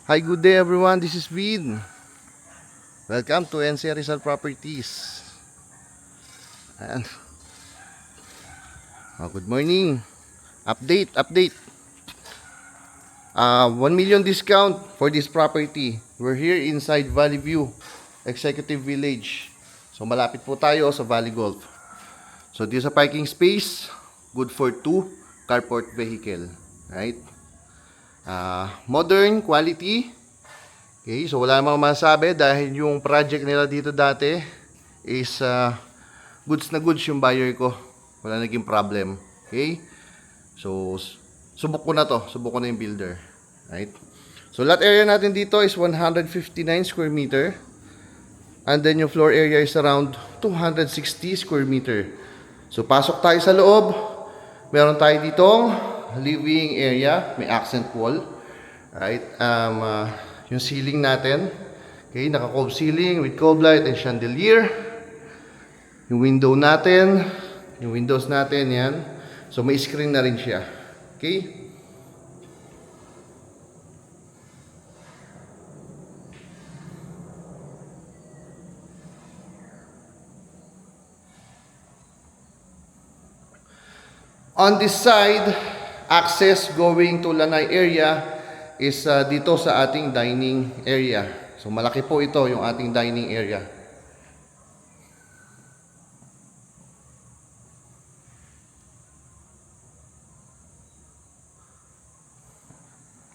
Hi, good day everyone. This is Vin. Welcome to NC Rizal Properties. Ayan. Good morning. Update. 1 million discount for this property. We're here inside Valley View Executive Village. So malapit po tayo sa Valley Golf. So this is a parking space, good for 2 carport vehicle, right? Modern quality. Okay, so wala namang masabi dahil yung project nila dito dati is goods na goods yung buyer ko. Wala naging problem. Okay? So, subok ko na yung builder. Right? So, lot area natin dito is 159 square meter. And then yung floor area is around 260 square meter. So, pasok tayo sa loob. Meron tayo ditong living area. May accent wall. Right? Yung ceiling natin. Okay, naka-cove ceiling with cove light and chandelier. Yung windows natin, yan. So, may screen na rin siya. Okay? On this side, access going to lanay area is dito sa ating dining area. So, malaki po ito yung ating dining area.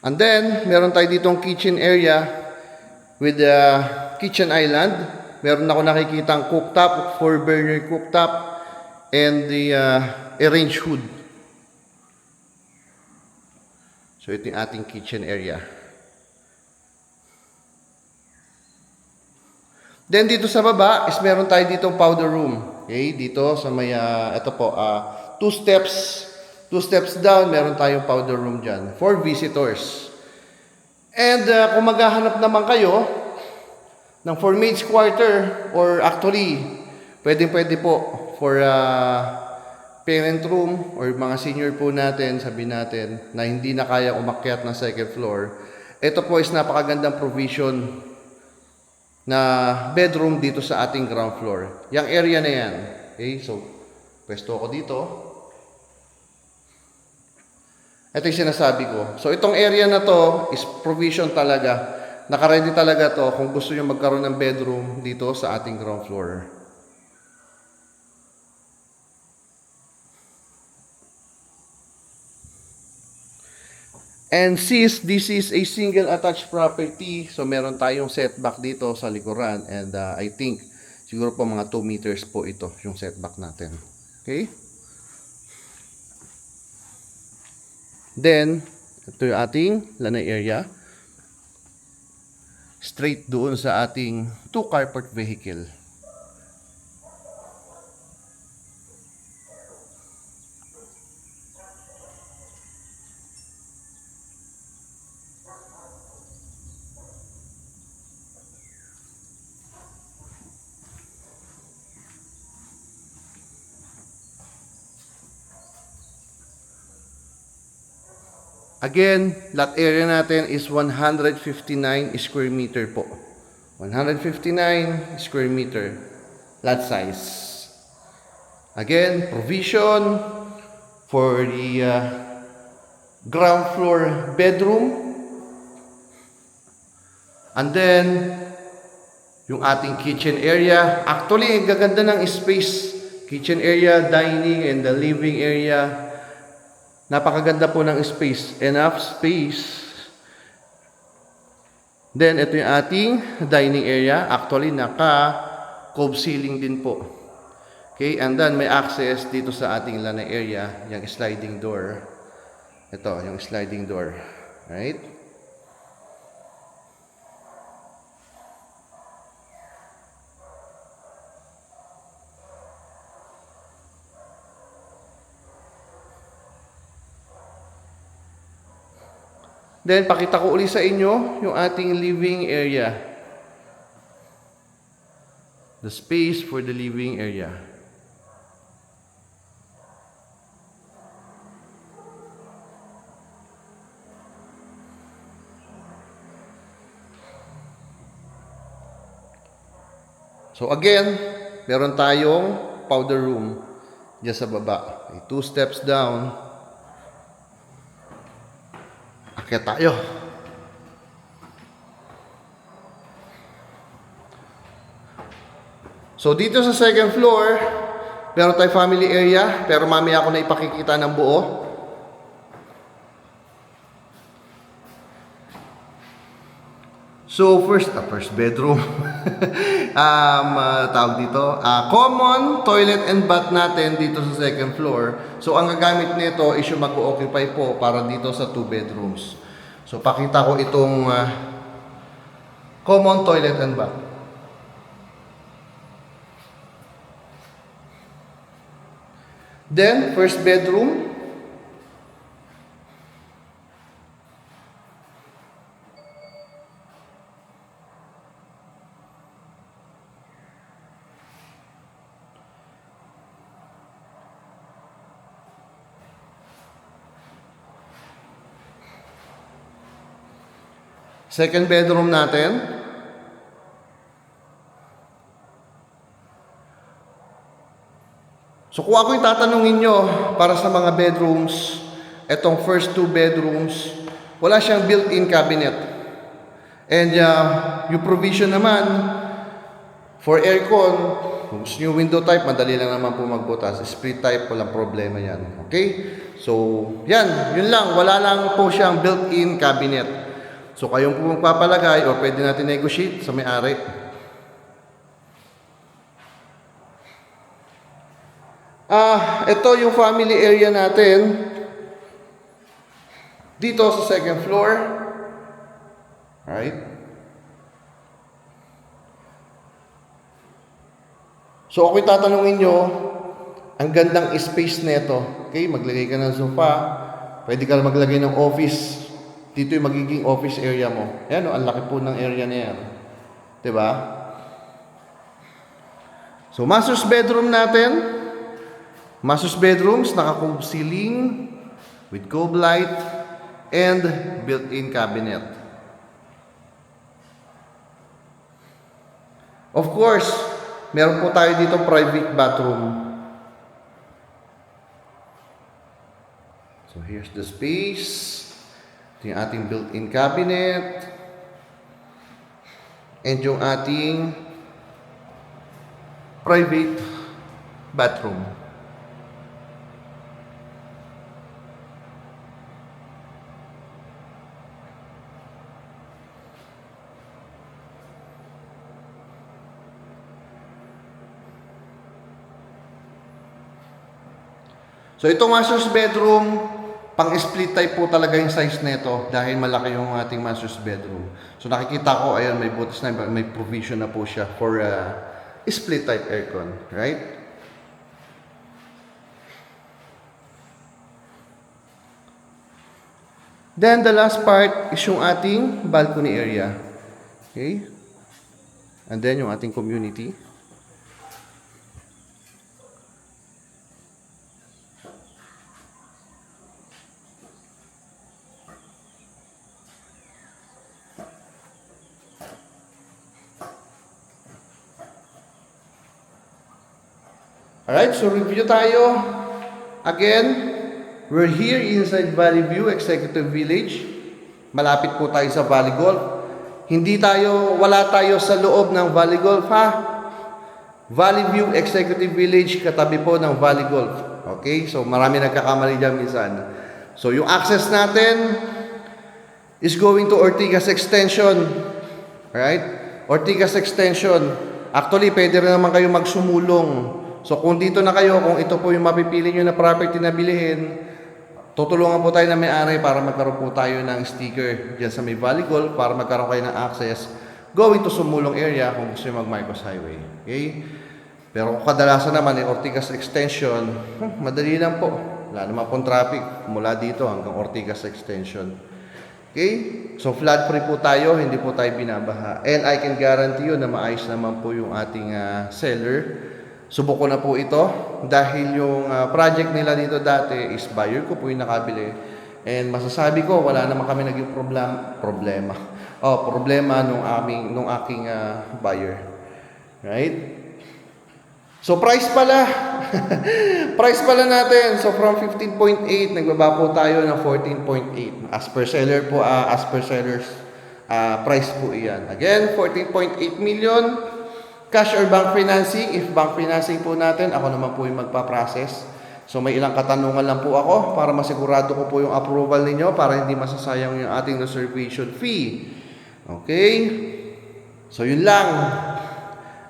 And then, meron tayo ditong kitchen area with the kitchen island. Meron ako nakikitang cooktop, 4-burner cooktop, and the arranged hood. So, ito yung ating kitchen area. Then, dito sa baba is meron tayo ditong powder room. Okay, dito sa may, ito po, 2 steps. 2 steps down, meron tayong powder room dyan for visitors. And kung maghahanap naman kayo ng for maids quarter, or actually, pwede po for parent room or mga senior po natin, sabi natin, na hindi na kaya umakyat ng second floor. Ito po is napakagandang provision na bedroom dito sa ating ground floor. Yang area na yan. Okay, so, pwesto ako dito. Ito yung sinasabi ko. So, itong area na to is provision talaga. Nakaready talaga to kung gusto nyo magkaroon ng bedroom dito sa ating ground floor. And since this is a single attached property, so meron tayong setback dito sa likuran. And I think, siguro po mga 2 meters po ito yung setback natin. Okay? Then, ito yung ating lanay area. Straight doon sa ating 2 carport vehicle. Again, lot area natin is 159 square meter po. 159 square meter lot size. Again, provision for the ground floor bedroom. And then, yung ating kitchen area. Actually, ang gaganda ng space. Kitchen area, dining, and the living area. Napakaganda po ng space. Enough space. Then, ito yung ating dining area. Actually, naka-cove ceiling din po. Okay, and then may access dito sa ating lanay area, yung sliding door. Ito, yung sliding door. Right? Then, pakita ko uli sa inyo yung ating living area. The space for the living area. So again, meron tayong powder room diyan sa baba. Okay, 2 steps down. Akyat tayo. So dito sa second floor, meron tayong family area, pero mamaya ako na ipakikita ng buo. So first bedroom. Tawag dito, common toilet and bath natin dito sa second floor. So ang gagamit nito is yung mag-occupy po para dito sa 2 bedrooms. So pakita ko itong common toilet and bath. Then, first bedroom. Second bedroom natin. So kung ako yung tatanungin nyo para sa mga bedrooms, etong first 2 bedrooms, wala siyang built-in cabinet. And yung provision naman for aircon, kung gusto nyo window type, madali lang naman po magbutas. Split type, walang problema yan. Okay? So, yan. Yun lang. Wala lang po siyang built-in cabinet. So, kayong po magpapalagay o pwede natin negotiate sa may-ari. Ito yung family area natin dito sa second floor. Right? So ako tatanungin nyo, ang gandang space nito. Okay, maglagay ka ng sofa, pwede ka maglagay ng office. Dito yung magiging office area mo. Ayan, ang laki po ng area na yan. Diba? So master's bedroom natin. Master's bedrooms, naka-cove ceiling with cove light and built-in cabinet. Of course, meron po tayo dito private bathroom. So here's the space. Ito yung ating built-in cabinet. And yung ating private bathroom. So itong master's bedroom, pang-split type po talaga yung size nito dahil malaki yung ating master's bedroom. So nakikita ko, ayan, may butas na, may provision na po siya for split type aircon, right? Then the last part is yung ating balcony area. Okay? And then yung ating community. Alright, so review tayo. Again, we're here inside Valley View Executive Village. Malapit po tayo sa Valley Golf. Wala tayo sa loob ng Valley Golf, ha? Valley View Executive Village, katabi po ng Valley Golf. Okay, so marami nagkakamali dyan minsan. So yung access natin is going to Ortigas Extension. Alright? Ortigas Extension. Actually, pwede rin naman kayo magsumulong. So kung dito na kayo, kung ito po yung mapipili nyo na property na bilihin, tutulungan po tayo na may-ari para magkaroon po tayo ng sticker dyan sa may Valley Golf para magkaroon kayo ng access going to Sumulong area kung gusto nyo mag-Marcos Highway. Okay? Pero kung kadalasan naman Ortigas Extension, madali lang po. Wala naman pong traffic mula dito hanggang Ortigas Extension. Okay? So flood free po tayo, hindi po tayo binabaha. And I can guarantee you na maayos naman po yung ating seller. Subok ko na po ito dahil yung project nila dito dati is buyer ko po yung nakabili. And masasabi ko, wala naman kami naging problema nung aking buyer. Right? So price pala. Price pala natin. So from 15.8 nagbaba po tayo ng 14.8. As per seller po, as per seller's price po iyan. Again, 14.8 million cash or bank financing. If bank financing po natin, ako naman po yung magpa-process. So may ilang katanungan lang po ako para masigurado ko po yung approval ninyo para hindi masasayang yung ating reservation fee. Okay? So yun lang.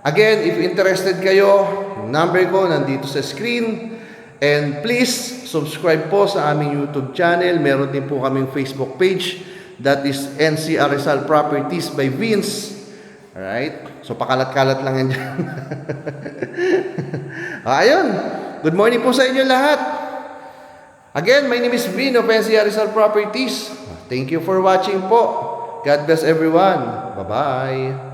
Again, if interested kayo, yung number ko nandito sa screen. And please, subscribe po sa aming YouTube channel. Meron din po kaming Facebook page. That is NCR Rizal Properties by Vince. Alright? So pakalat-kalat lang yan dyan. Ayun. Good morning po sa inyo lahat. Again, my name is Vin of NCR Rizal Properties. Thank you for watching po. God bless everyone. Bye-bye.